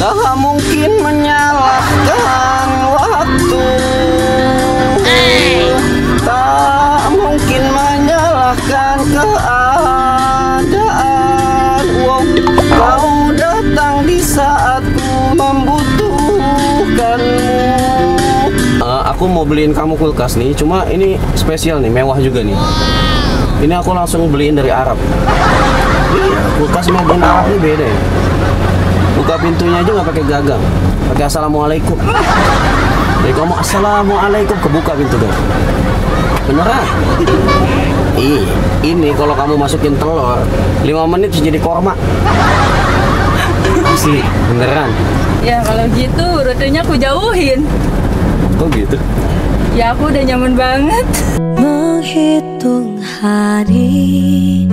Tak mungkin menyalahkan waktu, tak mungkin menyalahkan keadaan. Wow, kau datang di saat ku membutuhkanmu. Aku mau beliin kamu kulkas nih, cuma ini spesial nih, mewah juga nih. Ini aku langsung beliin dari Arab. Iya, kulkas made in Arab ini beda ya. Buka pintunya aja nggak pakai gagang, pakai assalamualaikum. Jadi kamu assalamualaikum, kebuka pintu kan? Beneran? Ini kalau kamu masukin telur 5 menit jadi korma. Asli, beneran. Ya kalau gitu rutenya aku jauhin. Kok gitu? Ya aku udah nyaman banget. Menghitung hari,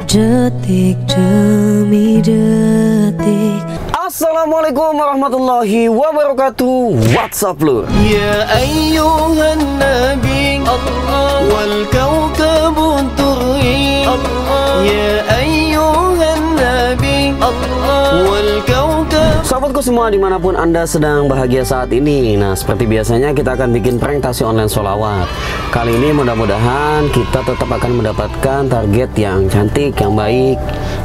detik demi detik. Assalamualaikum warahmatullahi wabarakatuh. What's up lu? Ya ayyuhan nabi Allah wal kaukabun turri Allah. Ya ayyuhan nabi Allah wal kaukab. Sahabatku semua dimanapun Anda sedang bahagia saat ini. Nah, seperti biasanya kita akan bikin prank taksi online sholawat. Kali ini mudah-mudahan kita tetap akan mendapatkan target yang cantik, yang baik,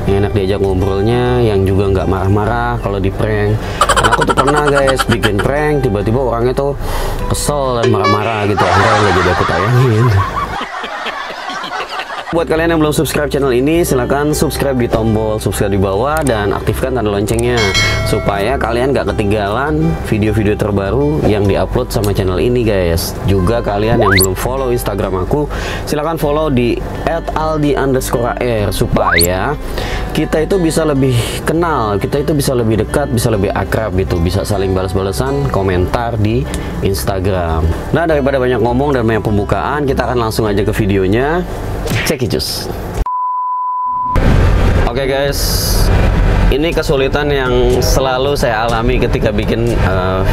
yang enak diajak ngobrolnya, yang juga nggak marah-marah kalau di prank. Karena aku tuh pernah guys bikin prank, tiba-tiba orangnya tuh kesel dan marah-marah gitu, akhirnya nggak jadi aku tayangin. Buat kalian yang belum subscribe channel ini, silahkan subscribe di tombol subscribe di bawah dan aktifkan tanda loncengnya supaya kalian gak ketinggalan video-video terbaru yang diupload sama channel ini guys. Juga kalian yang belum follow Instagram aku, silahkan follow di @aldi_ar supaya kita itu bisa lebih kenal, kita itu bisa lebih dekat, bisa lebih akrab gitu, bisa saling balas-balasan komentar di Instagram. Nah, daripada banyak ngomong dan banyak pembukaan, kita akan langsung aja ke videonya. Check it just. Oke guys, ini kesulitan yang selalu saya alami ketika bikin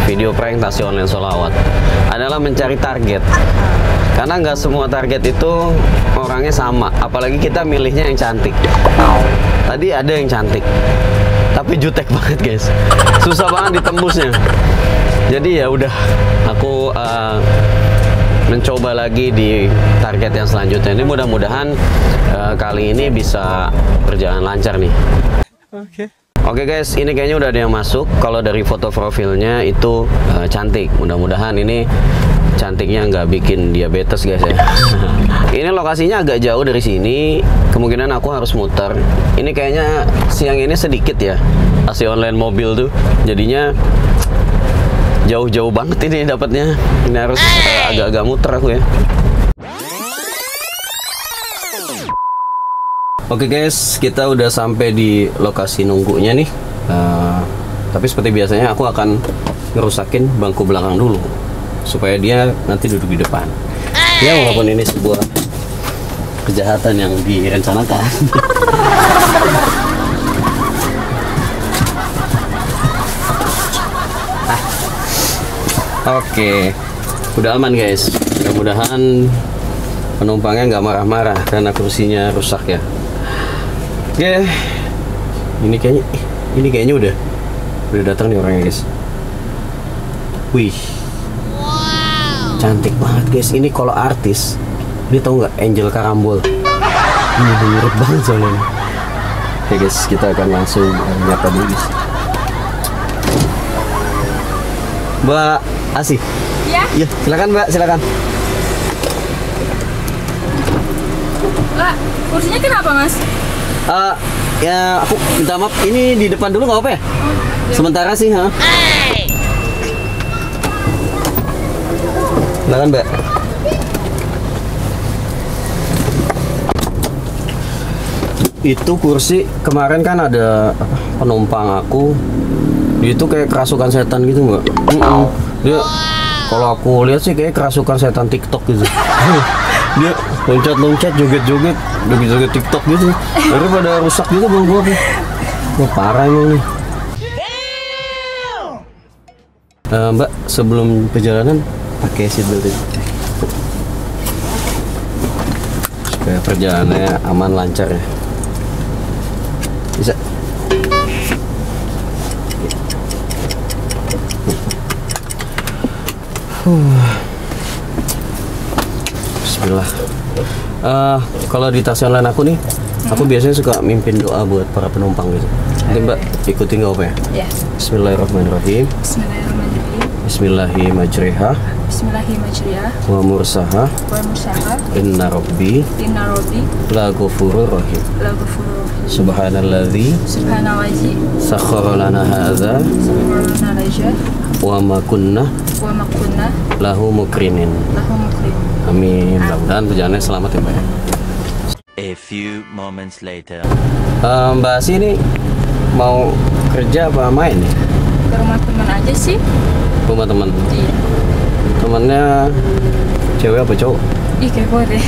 video prank taksi online sholawat adalah mencari target. Karena nggak semua target itu orangnya sama, apalagi kita milihnya yang cantik. Tadi ada yang cantik, tapi jutek banget guys, susah banget ditembusnya. Jadi ya udah, aku mencoba lagi di target yang selanjutnya. Ini mudah-mudahan kali ini bisa berjalan lancar nih. Oke guys, ini kayaknya udah ada yang masuk. Kalau dari foto profilnya itu cantik. Mudah-mudahan ini cantiknya nggak bikin diabetes guys ya. Ini lokasinya agak jauh dari sini, kemungkinan aku harus muter. Ini kayaknya siang ini sedikit ya taksi online mobil tuh, jadinya jauh-jauh banget ini dapatnya. Ini harus agak-agak muter aku ya. Oke guys, kita udah sampai di lokasi nunggunya nih. Tapi seperti biasanya aku akan ngerusakin bangku belakang dulu supaya dia nanti duduk di depan. Ya walaupun ini sebuah kejahatan yang direncanakan. Oke, udah aman guys. Mudah-mudahan penumpangnya nggak marah-marah karena kursinya rusak ya. Oke, ini kayaknya udah datang nih orangnya guys. Wih, cantik banget guys. Ini kalau artis, dia tahu nggak, Angel Karambol. Ini mirip banget soalnya. Oke guys, kita akan langsung nyapa dulu guys. Mbak Asih. Ya? Iya, silakan Mbak, silakan. Lah, kursinya kenapa mas? Ya aku minta maaf, ini di depan dulu nggak apa ya? Sementara sih, ha? Silakan Mbak. Itu kursi kemarin kan ada penumpang aku, dia itu kayak kerasukan setan gitu Mbak. Dia kalau aku lihat sih kayak kerasukan setan TikTok gitu. Dia loncat-loncat, joget-joget, joget-joget TikTok gitu. Daripada rusak gitu bang gua. Wah parah emang nih. Mbak, sebelum perjalanan pakai seatbelt itu supaya perjalanannya aman lancar ya. Bisa. Bismillah. Kalau di taksi online aku nih, aku biasanya suka mimpin doa buat para penumpang gitu. Nanti Mbak ikutin nggak apa ya? Ya. Bismillahirrahmanirrahim. Bismillahirrahmanirrahim. Bismillahimajriha Bismillahirrahmanirrahim. wa mursaha Wa mursaha. inna rabbi Inna Rabbi la ghafurur rahim. la ghafurur rahim. Subhanalladzi Subhanallazi sakhkhara lana hadza sakhkhara lana wa ma kunna wa ma kunna lahu mukrinin. lahu muqrin. Amin. Mudah-mudahan perjalanannya selamat ya Mbak ya. A few moments later. Mbak Asi ini mau kerja apa main nih? Ke rumah teman aja sih. Rumah teman. Iya. Temannya cewek apa cowok? Ih kepo deh.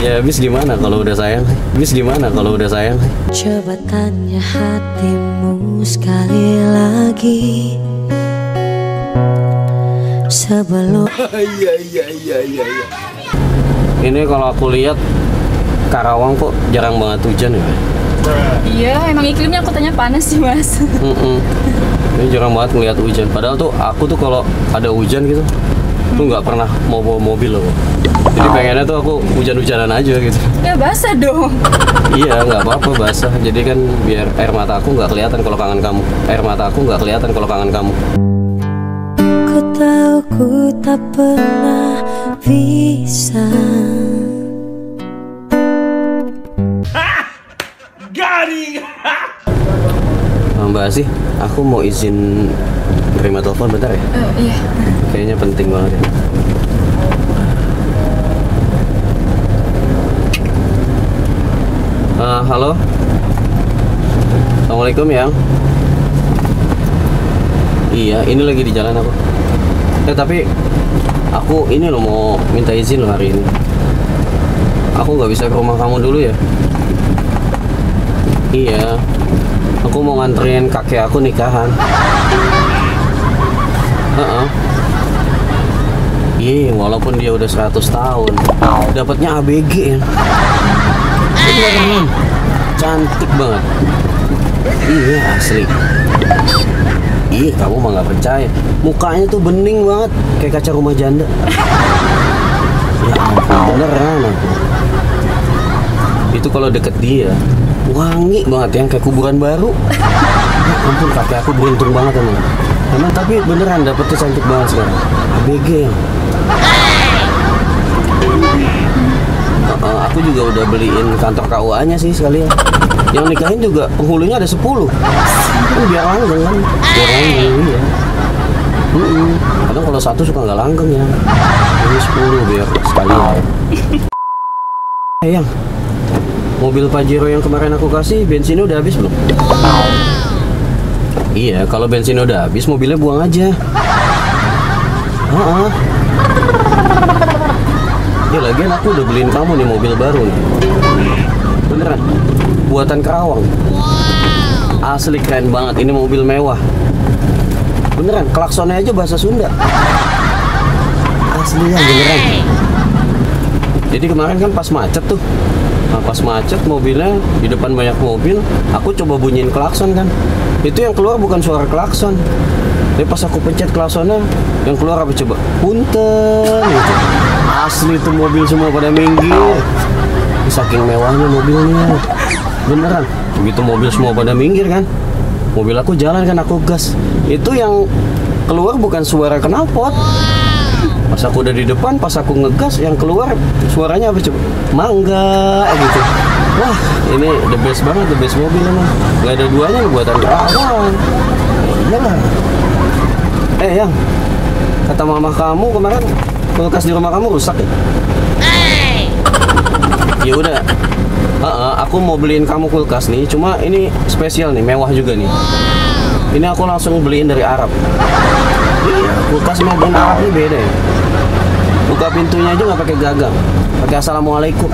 Ya habis gimana kalau udah sayang? Habis gimana kalau udah sayang? Coba tanya hatimu sekali lagi sebelum Ini kalau aku lihat Karawang kok jarang banget hujan ya. Iya, emang iklimnya aku tanya panas sih mas. Ini jarang banget ngeliat hujan. Padahal tuh aku tuh kalau ada hujan gitu tuh nggak pernah mau bawa mobil loh. Jadi pengennya tuh aku hujan-hujanan aja gitu. Ya basah dong. Iya nggak apa-apa basah. Jadi kan biar air mata aku nggak kelihatan kalau kangen kamu. Air mata aku nggak kelihatan kalau kangen kamu. ku tahu ku tak pernah bisa. Mbak Asih, aku mau izin terima telepon bentar ya. Iya. Kayaknya penting banget ya. Halo. Assalamualaikum Yang. Iya, ini lagi di jalan aku. Tapi aku ini loh mau minta izin loh hari ini. Aku nggak bisa ke rumah kamu dulu ya. Iya. Aku mau nganterin kakek aku nikahan. Iya, walaupun dia udah 100 tahun, dapatnya ABG ya. Cantik banget. Iya asli. Ih, kamu mah nggak percaya. Mukanya tuh bening banget, kayak kaca rumah janda. Ya ampun, beneran aku. Itu kalau deket dia, wangi banget yang kayak kuburan baru. Ya ampun, kakek aku beruntung banget emang. Emang tapi beneran dapetnya cantik banget sekarang. ABG ya. Aku juga udah beliin kantor KUA-nya sih sekalian. Yang nikahin juga penghulunya ada 10. Kan biar langgeng kan. Biar langgeng ya. Kadang kalau satu suka nggak langgeng ya. Ini 10 biar sekalian. Yang mobil Pajero yang kemarin aku kasih bensinnya udah habis belum? Iya, kalau bensinnya udah habis mobilnya buang aja. Ya lagian aku udah beliin kamu nih mobil baru nih. Beneran, buatan Karawang. Asli keren banget, ini mobil mewah. Beneran, klaksonnya aja bahasa Sunda. Aslinya beneran. Jadi kemarin kan pas macet tuh. Nah, pas macet mobilnya di depan banyak mobil, aku coba bunyiin klakson kan. Itu yang keluar bukan suara klakson. Tapi pas aku pencet klaksonnya, yang keluar apa coba? Punten gitu. Asli tuh mobil semua pada minggir. Saking mewahnya mobilnya. Beneran. Begitu mobil semua pada minggir kan. Mobil aku jalan kan, aku gas. Itu yang keluar bukan suara knalpot. Pas aku udah di depan, pas aku ngegas, yang keluar suaranya apa coba? Mangga gitu. Wah, ini the best banget, the best mobil emang. Gak ada duanya buatan Karawang. Iyalah. Yang kata mama kamu kemarin kulkas di rumah kamu rusak ya? Ya udah. Aku mau beliin kamu kulkas nih, cuma ini spesial nih, mewah juga nih. Ini aku langsung beliin dari Arab. Iya, kulkas made in Arab ini beda ya. Buka pintunya aja nggak pakai gagang, pakai assalamualaikum.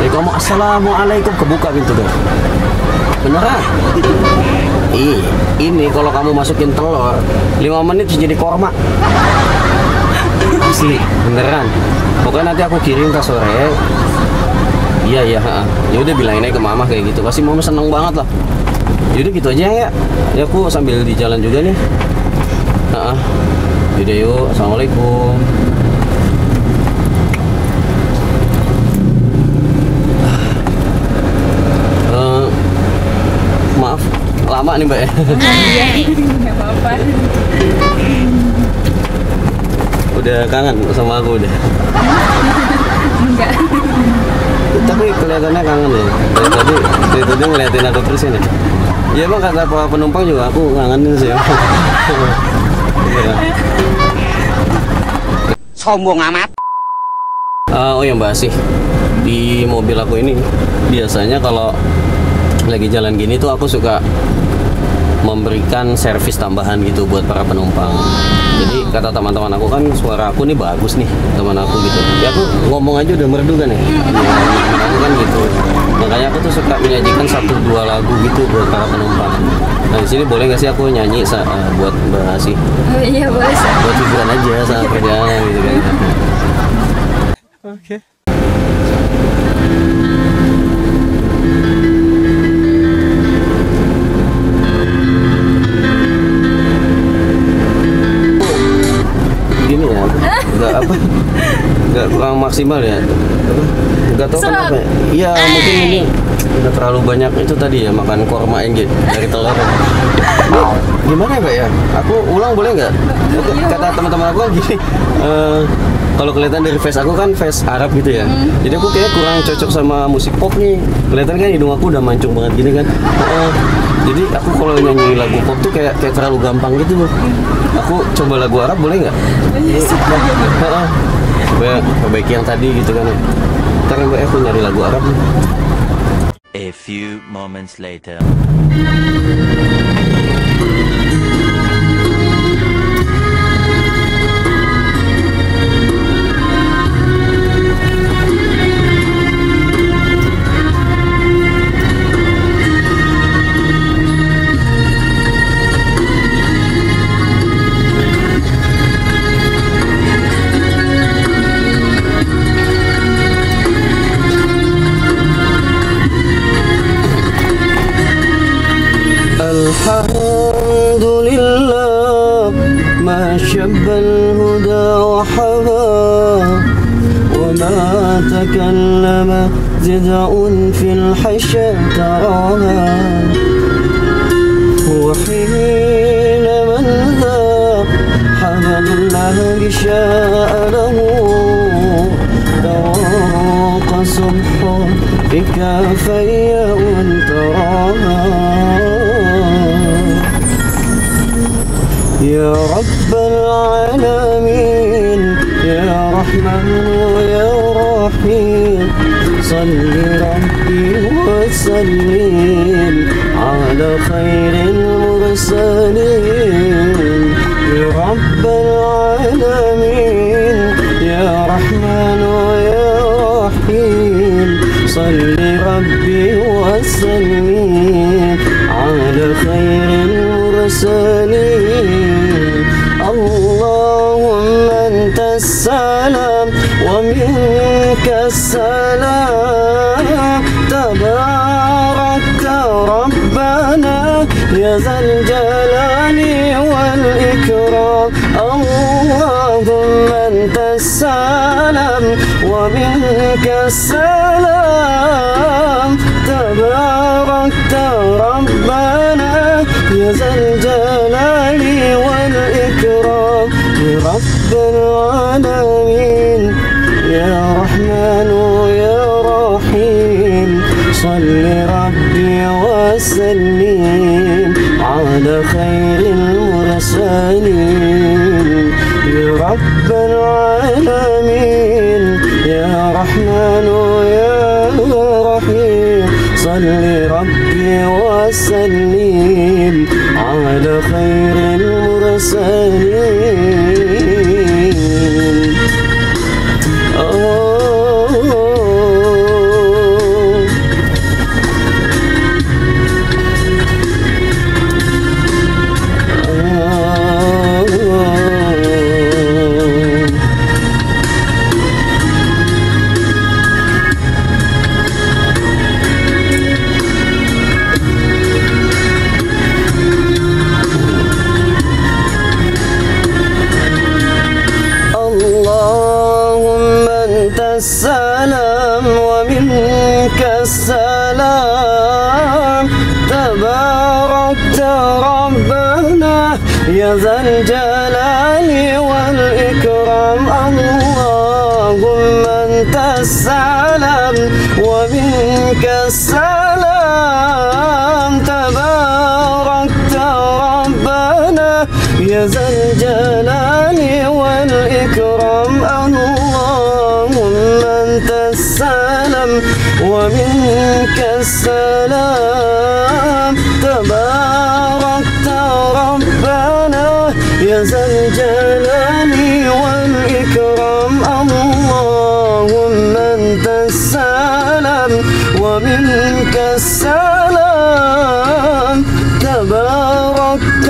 Jadi kamu assalamualaikum, kebuka pintu dong. Beneran? Ini kalau kamu masukin telur 5 menit bisa jadi korma. Asli, beneran. Pokoknya nanti aku kirim ke sore. Iya. Ya udah bilangin aja ke mama kayak gitu. Pasti mama seneng banget lah. Jadi gitu aja ya. Ya aku sambil di jalan juga nih. Yaudah yuk, assalamualaikum. Maaf, lama nih Mbak ya. Nggak apa-apa. Udah kangen sama aku udah. Enggak. Tapi kelihatannya kangen ya. Dari tadi ngeliatin aku terus ini. Iya bang, kata penumpang juga aku ngangenin sih. Sombong amat. Oh ya Mbak sih, di mobil aku ini biasanya kalau lagi jalan gini tuh aku suka memberikan servis tambahan gitu buat para penumpang. Jadi kata teman-teman aku kan suara aku nih bagus nih, teman aku gitu. Ya aku ngomong aja udah merdu kan ya. Teman aku kan gitu. Makanya aku tuh suka menyajikan 1-2 lagu gitu buat para penumpang. Nah di sini boleh nggak sih aku nyanyi buat Mbak Asih? Oh iya boleh. Buat hiburan aja sama perjalanan gitu kan. Oke. Gini ya, nggak kurang maksimal ya, nggak tahu Serap. kenapa. Iya mungkin ini udah terlalu banyak itu tadi ya, makan korma yang dari telur. Ini gimana ya Mbak ya? Aku ulang boleh nggak? Kata teman-teman aku kan gini, kalau kelihatan dari face aku kan face Arab gitu ya, jadi aku kayak kurang cocok sama musik pop nih. Kelihatan kan hidung aku udah mancung banget gini kan. Jadi aku kalau nyanyi lagu pop tuh kayak terlalu gampang gitu loh. Aku coba lagu Arab boleh nggak? Perbaiki yang tadi gitu kan ya. Ntar ya Mbak, aku nyari lagu Arab nih. A few moments later. Alhamdulillah ma syabbal huda wa haba wa ma takallama zid'un fil hasha taraha wa hina man dha hamdulillah bisha'alahu tawaqa subhan bika fayya'un taraha. يا رب العالمين يا رحمن يا رحيم صل ربي وسلم على خير المرسلين يا رب العالمين يا رحمن يا رحيم صل ربي وسلم على خير المرسلين اللهم أنت السلام ومنك السلام تبارك ربنا يا ذا الجلال والإكرام اللهم أنت السلام ومنك السلام تبارك ربنا يا ذا الجلال والإكرام يا رب العالمين يا رحمن يا رحيم صل ربي وسلم على خير المرسلين يا رب العالمين يا رحمن يا رحيم صل ربي وسلم على خير المرسلين ربنا يا ذا الجلال والإكرام اللهم أنت السلام ومنك السلام تباركت ربنا يا ذا الجلال والإكرام اللهم أنت السلام ومنك السلام تباركت ربنا يا ذا الجلال والإكرام اللهم أنت السلام ومنك السلام تباركت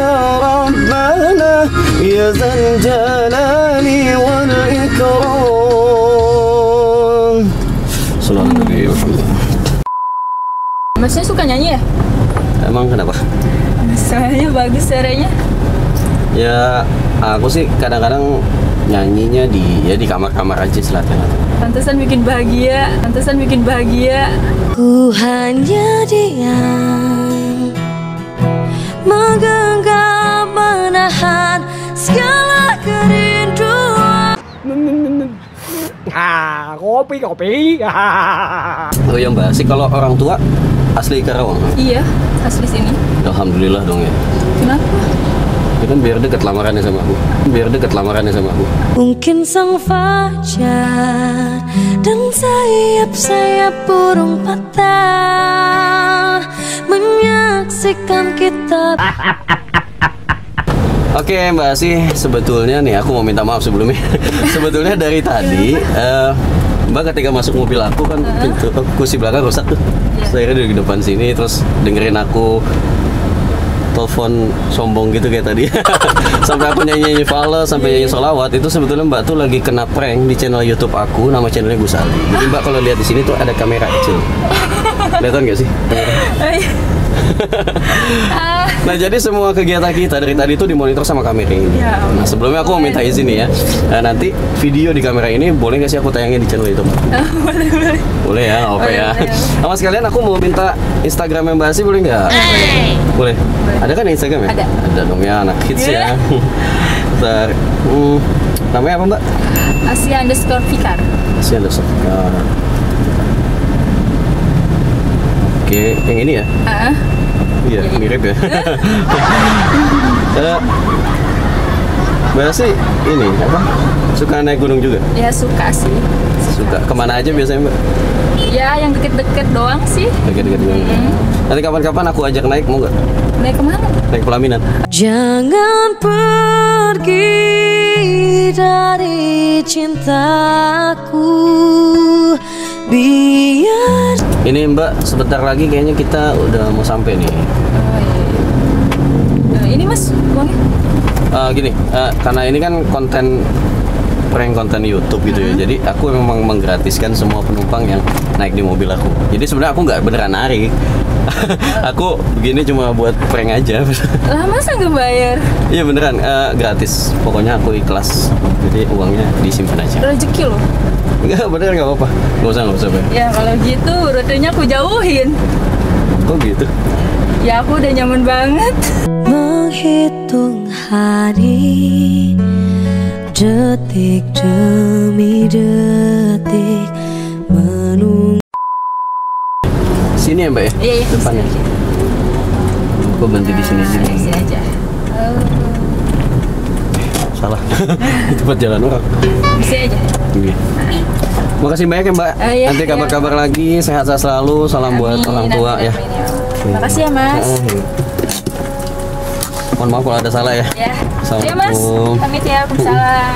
ربنا يا ذا الجلال والإكرام. Masnya suka nyanyi ya? Emang kenapa? Soalnya bagus suaranya. Ya aku sih kadang-kadang nyanyinya di kamar-kamar aja selatan. Pantesan bikin bahagia, pantesan bikin bahagia. Ku hanya diam, menggenggam menahan segala kerinduan. Kopi. Oh ya Mbak, sih kalau orang tua asli Karawang? Iya, asli sini. Alhamdulillah dong ya. Kenapa? Ya kan biar deket lamarannya sama aku. Mungkin sang fajar dan sayap-sayap burung patah menyaksikan kita. Oke Mbak Asih, sebetulnya nih aku mau minta maaf sebelumnya. Sebetulnya dari tadi Mbak ketika masuk mobil aku kan pintu kursi belakang rusak tuh. Saya akhirnya di depan sini terus dengerin aku telepon sombong gitu kayak tadi. Sampai aku nyanyi fale, sampai nyanyi sholawat. Itu sebetulnya Mbak tuh lagi kena prank di channel YouTube aku, nama channelnya Gus Ali. Jadi Mbak kalau lihat di sini tuh ada kamera kecil. Kelihatan nggak sih? Nah jadi semua kegiatan kita dari tadi itu dimonitor sama kamera ini. Nah sebelumnya aku mau minta izin nih ya. Nanti video di kamera ini boleh nggak sih aku tayangin di channel YouTube? Boleh. Boleh ya, oke ya. Sama sekalian aku mau minta Instagramnya Mbak Asih boleh nggak? Boleh. Ada kan Instagram ya? Ada. Ada dong ya, anak hits ya. Bentar. Namanya apa Mbak? Asia_Fikar. Asia_Fikar. Oke, yang ini ya? Iya, mirip ya. Mbak Asih ini apa? Suka naik gunung juga? Ya suka sih. Suka. Kemana aja biasanya Mbak? Ya yang deket-deket doang sih. Deket-deket doang. Nanti kapan-kapan aku ajak naik, mau nggak? Naik kemana? Naik pelaminan. Jangan pergi dari cintaku, biar. Ini Mbak, sebentar lagi kayaknya kita udah mau sampai nih. Ini Mas, uangnya? Gini, karena ini kan konten YouTube gitu ya. Jadi aku memang menggratiskan semua penumpang yang naik di mobil aku. Jadi sebenarnya aku nggak beneran narik. Aku begini cuma buat prank aja. Lah masa nggak bayar? Iya beneran, gratis. Pokoknya aku ikhlas. Jadi uangnya disimpan aja. Rezeki loh. Enggak, bener nggak apa-apa. Nggak usah bayar. Ya kalau gitu rutenya aku jauhin. Kok gitu? Ya aku udah nyaman banget. Menghitung hari, detik demi detik menunggu. Sini ya Mbak ya? Iya, depannya. Aku berhenti di sini aja. Di sini aja. Salah. Itu buat jalan orang. Di sini aja. Iya. Makasih banyak ya Mbak. Iya, Nanti kabar-kabar lagi, sehat-sehat selalu. Salam buat orang tua ya. Makasih ya Mas. Mohon maaf kalau ada salah ya. Ya. Ya Mas. Assalamualaikum. Pamit ya. Waalaikumsalam.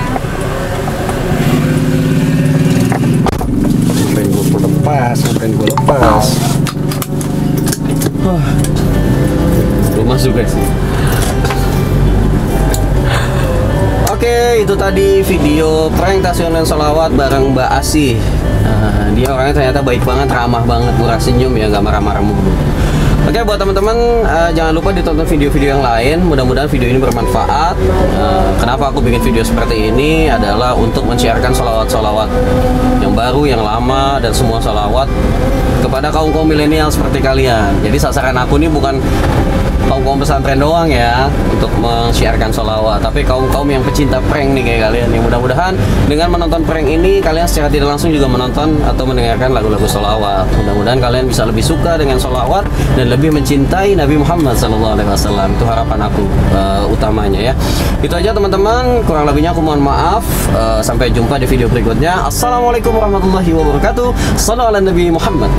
Ngapain gue lepas. Belum masuk guys. Oke, itu tadi video prank Tasionan Sholawat bareng Mbak Asih. Dia orangnya ternyata baik banget, ramah banget, murah senyum ya, nggak marah-marah mulu. Oke, buat teman-teman jangan lupa ditonton video-video yang lain. Mudah-mudahan video ini bermanfaat. Kenapa aku bikin video seperti ini adalah untuk men-sharekan sholawat-sholawat yang baru, yang lama, dan semua sholawat kepada kaum milenial seperti kalian. Jadi sasaran aku ini bukan kaum pesantren doang ya untuk men-syiarkan sholawat, tapi kaum yang pecinta prank nih kayak kalian nih, mudah-mudahan dengan menonton prank ini kalian secara tidak langsung juga menonton atau mendengarkan lagu-lagu sholawat. Mudah-mudahan kalian bisa lebih suka dengan sholawat dan lebih mencintai Nabi Muhammad SAW. Itu harapan aku utamanya ya. Itu aja teman-teman, kurang lebihnya aku mohon maaf. Sampai jumpa di video berikutnya. Assalamualaikum warahmatullahi wabarakatuh. Sallallahu ala Nabi Muhammad.